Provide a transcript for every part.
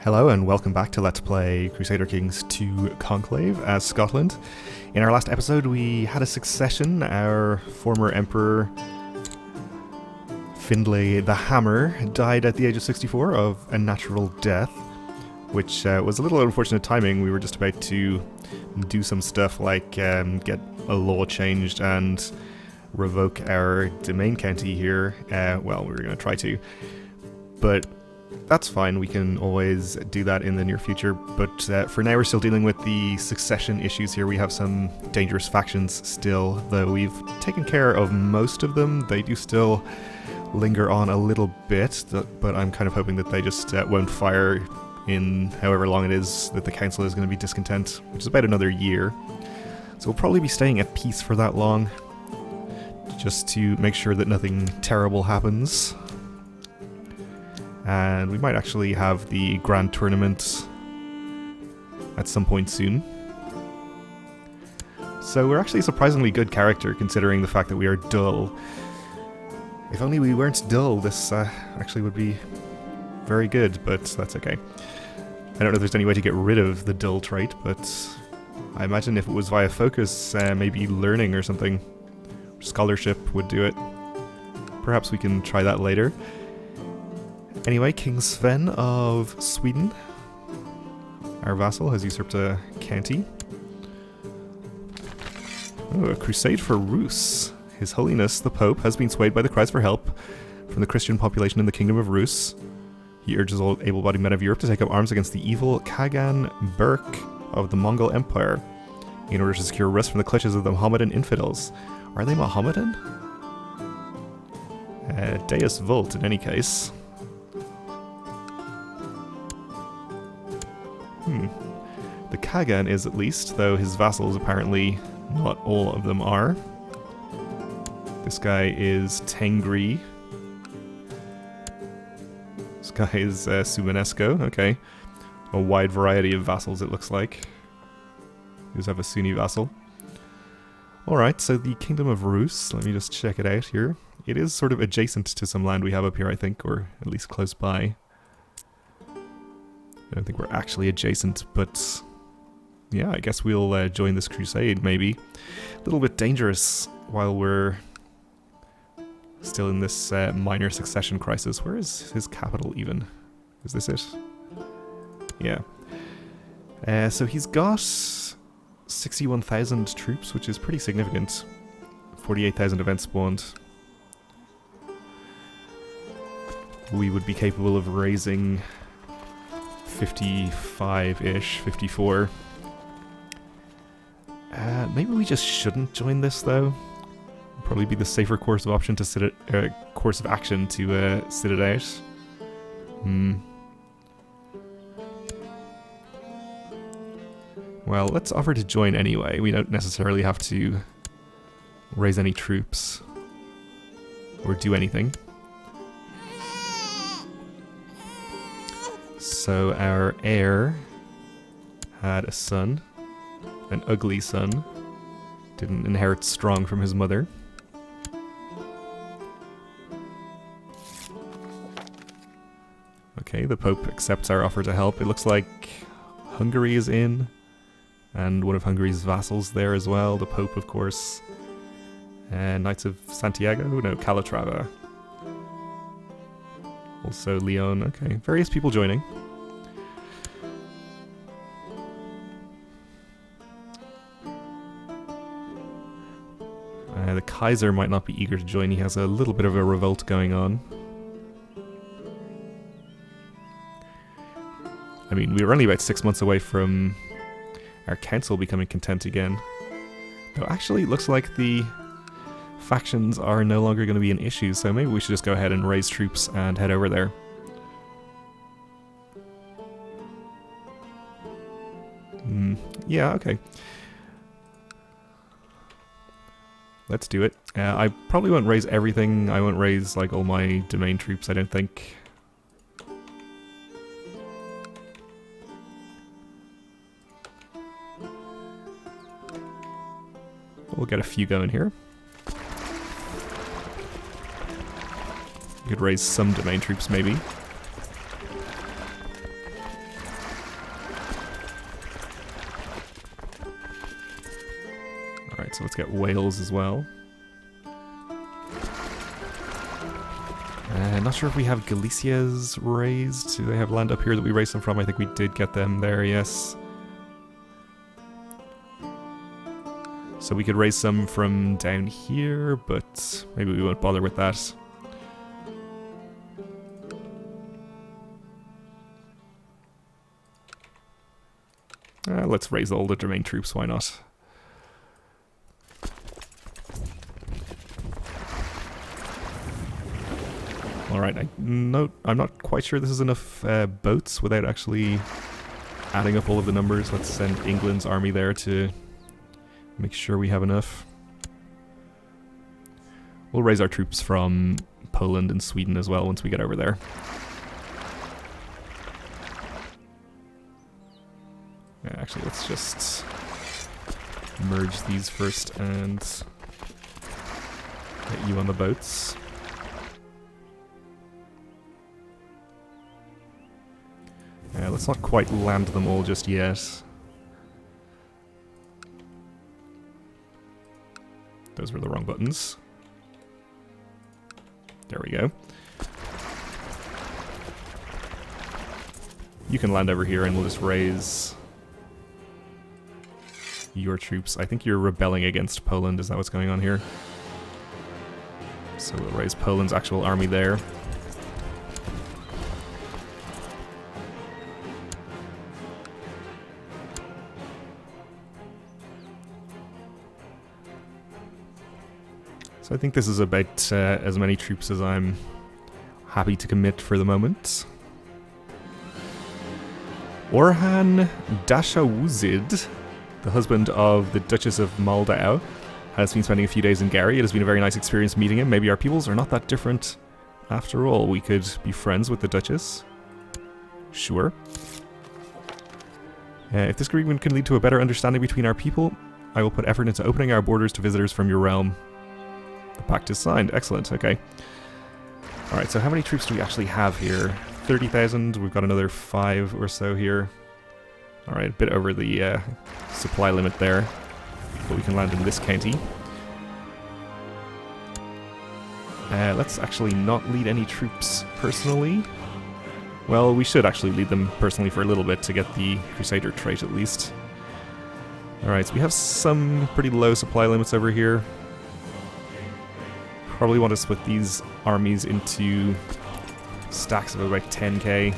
Hello and welcome back to Let's Play Crusader Kings 2 Conclave as Scotland. In our last episode we had a succession. Our former emperor, Findlay the Hammer, died at the age of 64 of a natural death, which was a little unfortunate timing. We were just about to do some stuff like get a law changed and revoke our domain county here. Well, we were going to try to, but that's fine, we can always do that in the near future, but for now we're still dealing with the succession issues here. We have some dangerous factions still, though we've taken care of most of them. They do still linger on a little bit, but I'm kind of hoping that they just won't fire in however long it is that the council is going to be discontent, which is about another year. So we'll probably be staying at peace for that long, just to make sure that nothing terrible happens. And we might actually have the grand tournament at some point soon. So we're actually a surprisingly good character considering the fact that we are dull. If only we weren't dull, this actually would be very good, but that's okay. I don't know if there's any way to get rid of the dull trait, but I imagine if it was via focus, maybe learning or something, scholarship would do it. Perhaps we can try that later. Anyway, King Sven of Sweden, our vassal, has usurped a county. Oh, a crusade for Roose. His Holiness, the Pope, has been swayed by the cries for help from the Christian population in the Kingdom of Roose. He urges all able-bodied men of Europe to take up arms against the evil Kagan Burke of the Mongol Empire in order to secure Rus from the clutches of the Mohammedan infidels. Are they Mohammedan? Deus Vult, in any case. The Kagan is at least, though his vassals apparently not all of them are. This guy is Tengri. This guy is Sumanesco, okay. A wide variety of vassals it looks like. He does have a Sunni vassal. Alright, so the Kingdom of Roose, let me just check it out here. It is sort of adjacent to some land we have up here, I think, or at least close by. I don't think we're actually adjacent, but yeah, I guess we'll join this crusade, maybe. A little bit dangerous while we're still in this minor succession crisis. Where is his capital, even? Is this it? Yeah. So he's got 61,000 troops, which is pretty significant. 48,000 events spawned. We would be capable of raising 55-ish, 54. Maybe we just shouldn't join this, though. Probably be the safer course of option to sit it, course of action to sit it out. Well, let's offer to join anyway. We don't necessarily have to raise any troops or do anything. So our heir had a son, an ugly son, didn't inherit strong from his mother. Okay, the Pope accepts our offer to help. It looks like Hungary is in, and one of Hungary's vassals there as well, the Pope of course. Knights of Santiago? No, Calatrava. Also Leon, okay, various people joining. The Kaiser might not be eager to join, he has a little bit of a revolt going on. I mean, we were only about 6 months away from our council becoming content again. Though actually, it looks like the factions are no longer going to be an issue, so maybe we should just go ahead and raise troops and head over there. Yeah, okay. Let's do it. I probably won't raise everything. I won't raise like all my domain troops, I don't think. We'll get a few going here. We could raise some domain troops maybe. Alright, so let's get Wales as well. Not sure if we have Galicia's raised. Do they have land up here that we raised them from? I think we did get them there, yes. So we could raise some from down here, but maybe we won't bother with that. Let's raise all the Germain troops, why not? Alright, I'm not quite sure this is enough boats without actually adding up all of the numbers. Let's send England's army there to make sure we have enough. We'll raise our troops from Poland and Sweden as well once we get over there. Yeah, actually, let's just merge these first and get you on the boats. Let's not quite land them all just yet. Those were the wrong buttons. There we go. You can land over here and we'll just raise your troops. I think you're rebelling against Poland. Is that what's going on here? So we'll raise Poland's actual army there. So I think this is about as many troops as I'm happy to commit for the moment. Orhan Dashawuzid, the husband of the Duchess of Moldau, has been spending a few days in Gary. It has been a very nice experience meeting him. Maybe our peoples are not that different after all. We could be friends with the Duchess. Sure. If this agreement can lead to a better understanding between our people, I will put effort into opening our borders to visitors from your realm. The pact is signed. Excellent. Okay. Alright, so how many troops do we actually have here? 30,000. We've got another 5 or so here. Alright, a bit over the supply limit there. But we can land in this county. Let's actually not lead any troops personally. Well, we should actually lead them personally for a little bit to get the Crusader trait at least. Alright, so we have some pretty low supply limits over here. Probably want to split these armies into stacks of about 10k.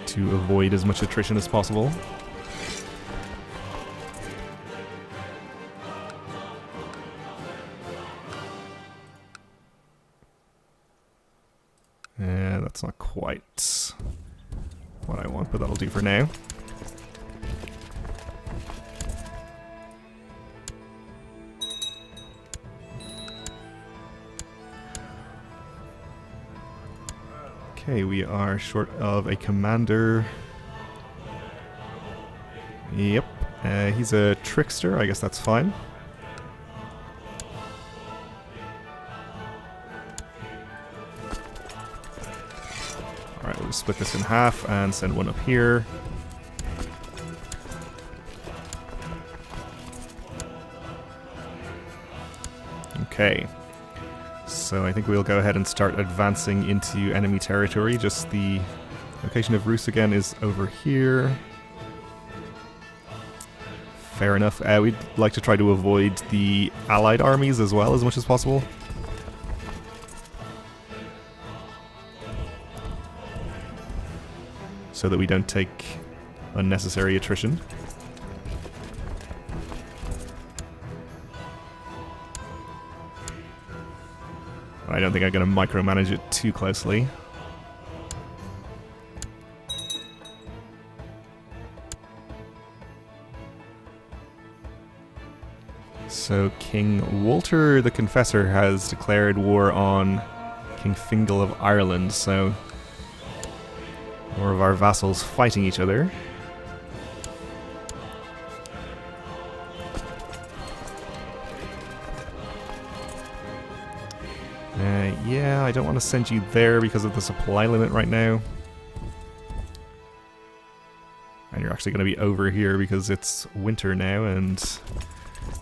To avoid as much attrition as possible. That's not quite what I want, but that'll do for now. Okay, we are short of a commander. Yep, he's a trickster, I guess that's fine. Alright, we'll just split this in half and send one up here. Okay. So I think we'll go ahead and start advancing into enemy territory. Just the location of Roose again is over here. Fair enough. We'd like to try to avoid the allied armies as well as much as possible. So that we don't take unnecessary attrition. I don't think I'm going to micromanage it too closely. So King Walter the Confessor has declared war on King Fingal of Ireland, so more of our vassals fighting each other. Yeah, I don't want to send you there because of the supply limit right now. And you're actually going to be over here because it's winter now and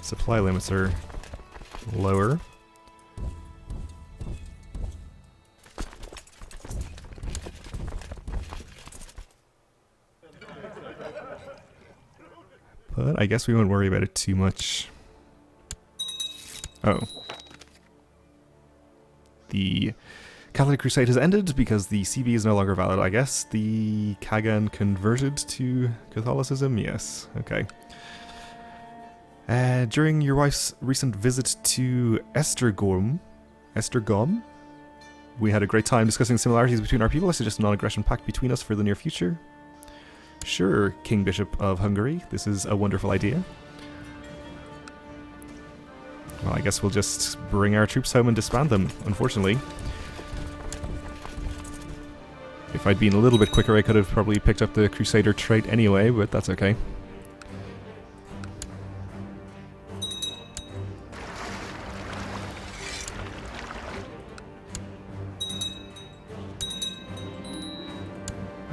supply limits are lower. But I guess we won't worry about it too much. Oh. The Catholic Crusade has ended because the CB is no longer valid. I guess the Kagan converted to Catholicism? Yes. Okay. During your wife's recent visit to Estergom, we had a great time discussing similarities between our people. I suggest a non-aggression pact between us for the near future. Sure, King Bishop of Hungary. This is a wonderful idea. Well, I guess we'll just bring our troops home and disband them, unfortunately. If I'd been a little bit quicker, I could have probably picked up the Crusader trait anyway, but that's okay.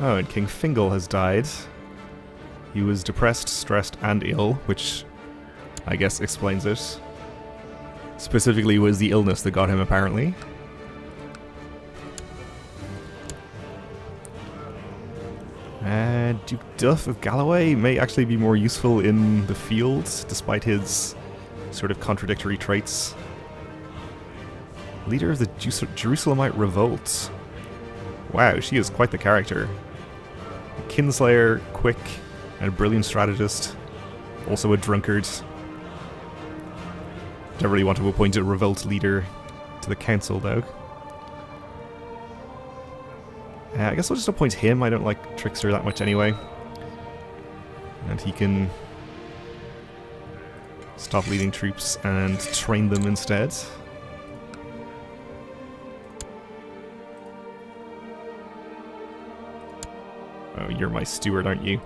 Oh, and King Fingal has died. He was depressed, stressed, and ill, which I guess explains it. Specifically was the illness that got him, apparently. Duke Duff of Galloway may actually be more useful in the field, despite his sort of contradictory traits. Leader of the Jerusalemite Revolt. Wow, she is quite the character. A Kinslayer, quick, and a brilliant strategist. Also a drunkard. Don't really want to appoint a revolt leader to the council, though. I guess I'll just appoint him. I don't like Trickster that much anyway. And he can stop leading troops and train them instead. Oh, you're my steward, aren't you?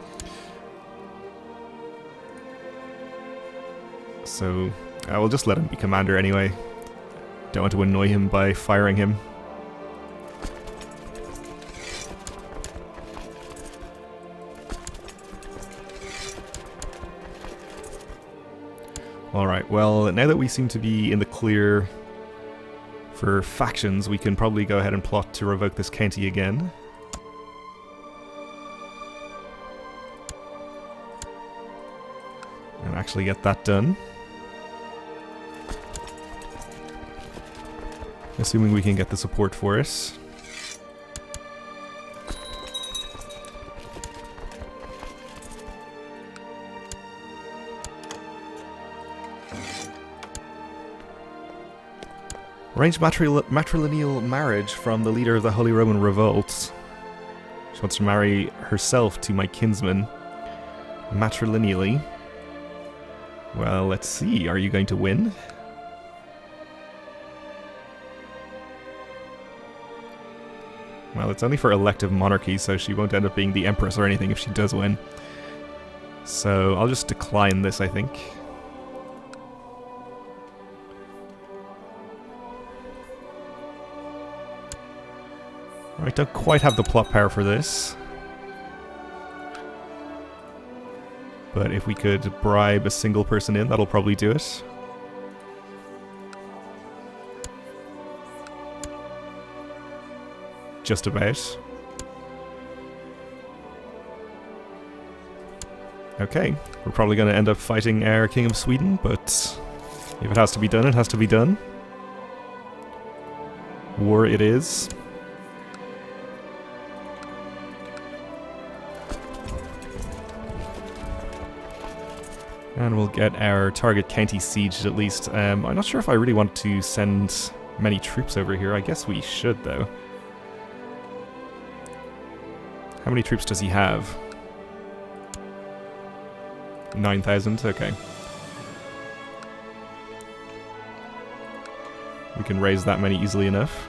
So, I will just let him be commander anyway. Don't want to annoy him by firing him. Alright, well, now that we seem to be in the clear for factions, we can probably go ahead and plot to revoke this county again. And actually get that done. Assuming we can get the support for it. Arranged matrilineal marriage from the leader of the Holy Roman Revolt. She wants to marry herself to my kinsman. Matrilineally. Well, let's see. Are you going to win? Well, it's only for elective monarchy, so she won't end up being the Empress or anything if she does win. So I'll just decline this, I think. I don't quite have the plot power for this. But if we could bribe a single person in, that'll probably do it. Just about. Okay, we're probably going to end up fighting our King of Sweden, but if it has to be done, it has to be done. War it is. And we'll get our target county sieged at least. I'm not sure if I really want to send many troops over here. I guess we should, though. How many troops does he have? 9,000? Okay. We can raise that many easily enough.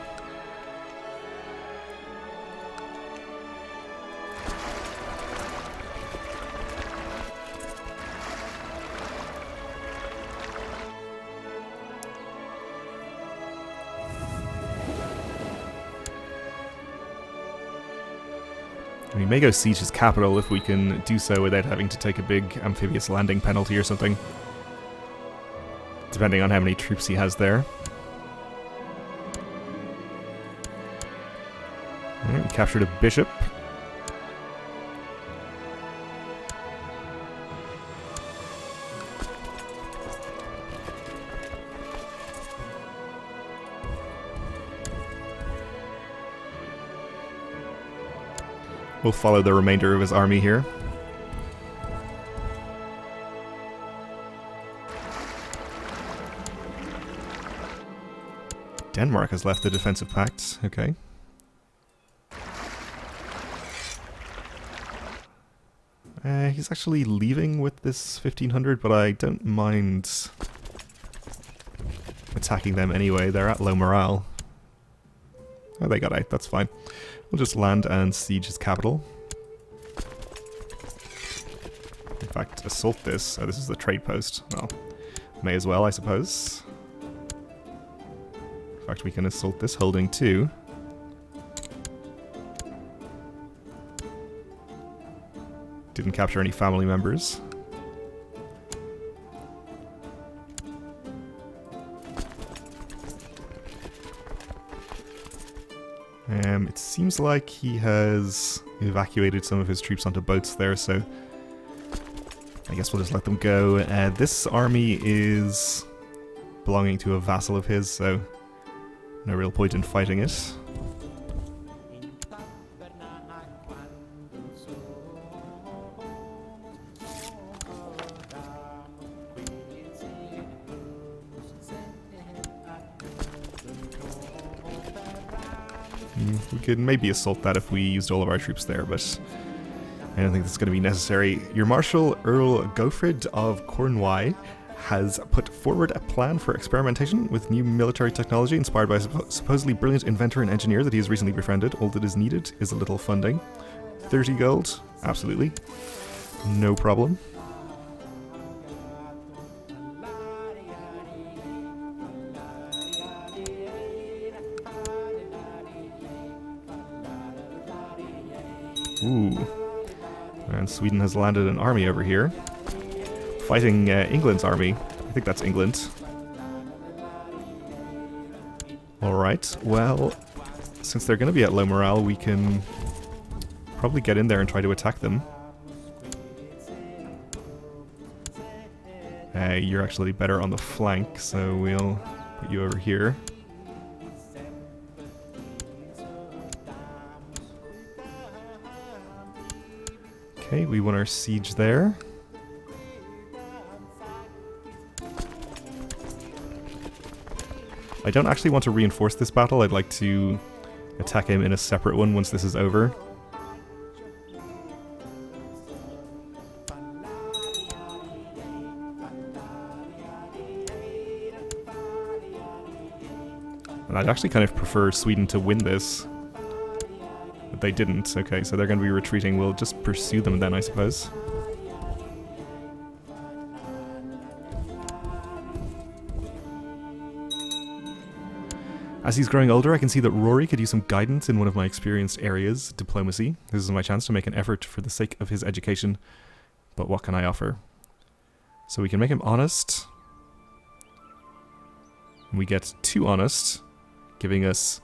We may go siege his capital if we can do so without having to take a big amphibious landing penalty or something. Depending on how many troops he has there. Alright, we captured a bishop. We'll follow the remainder of his army here. Denmark has left the defensive pact. Okay. He's actually leaving with this 1500, but I don't mind attacking them anyway. They're at low morale. Oh, they got out. That's fine. We'll just land and siege his capital. In fact, assault this. Oh, this is the trade post. Well, may as well, I suppose. In fact, we can assault this holding too. Didn't capture any family members. It seems like he has evacuated some of his troops onto boats there, so I guess we'll just let them go. This army is belonging to a vassal of his, so no real point in fighting it. We could maybe assault that if we used all of our troops there, but I don't think that's going to be necessary. Your Marshal Earl Gofrid of Cornwall has put forward a plan for experimentation with new military technology inspired by a supposedly brilliant inventor and engineer that he has recently befriended. All that is needed is a little funding. 30 gold? Absolutely. No problem. Ooh. And Sweden has landed an army over here. Fighting England's army. I think that's England. Alright, well, since they're going to be at low morale, we can probably get in there and try to attack them. You're actually better on the flank, so we'll put you over here. Okay, we won our siege there. I don't actually want to reinforce this battle. I'd like to attack him in a separate one once this is over. And I'd actually kind of prefer Sweden to win this. But they didn't. Okay, so they're going to be retreating. We'll just pursue them then, I suppose. As he's growing older, I can see that Rory could use some guidance in one of my experienced areas, diplomacy. This is my chance to make an effort for the sake of his education. But what can I offer? So we can make him honest. We get too honest, giving us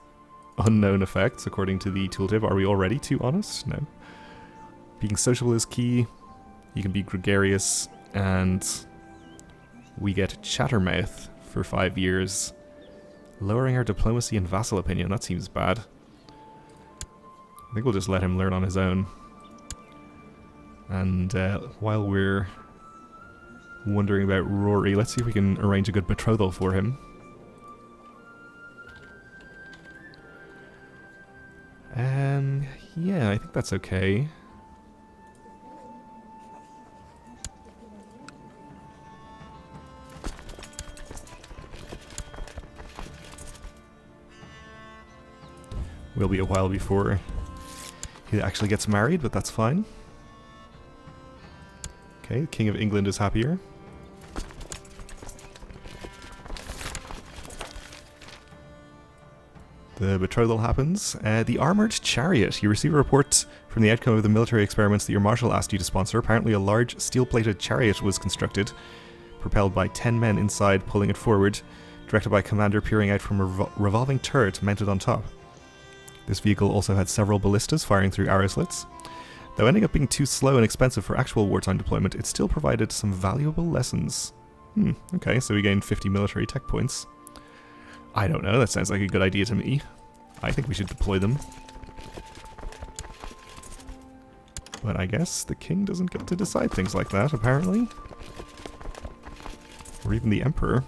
unknown effects according to the tooltip. Are we already too honest? No. Being sociable is key. You can be gregarious, and we get Chattermouth for 5 years. Lowering our diplomacy and vassal opinion, that seems bad. I think we'll just let him learn on his own. And while we're wondering about Rory, let's see if we can arrange a good betrothal for him. Yeah, I think that's okay. Will be a while before he actually gets married, but that's fine. Okay, the King of England is happier. The betrothal happens. The Armoured Chariot. You receive a report from the outcome of the military experiments that your marshal asked you to sponsor. Apparently a large steel-plated chariot was constructed, propelled by 10 men inside, pulling it forward, directed by a commander peering out from a revolving turret mounted on top. This vehicle also had several ballistas firing through arrow slits. Though ending up being too slow and expensive for actual wartime deployment, it still provided some valuable lessons. Okay, so we gained 50 military tech points. I don't know, that sounds like a good idea to me. I think we should deploy them. But I guess the king doesn't get to decide things like that, apparently. Or even the emperor.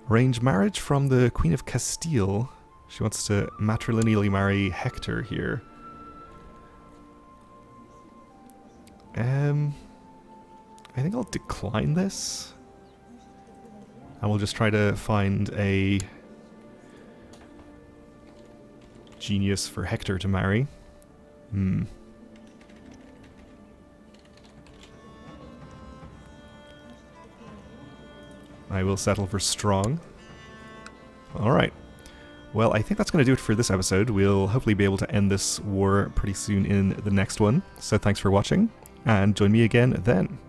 Arrange marriage from the Queen of Castile. She wants to matrilineally marry Hector here. I think I'll decline this. And we'll just try to find a genius for Hector to marry. I will settle for strong. Alright. Well, I think that's going to do it for this episode. We'll hopefully be able to end this war pretty soon in the next one. So thanks for watching, and join me again then.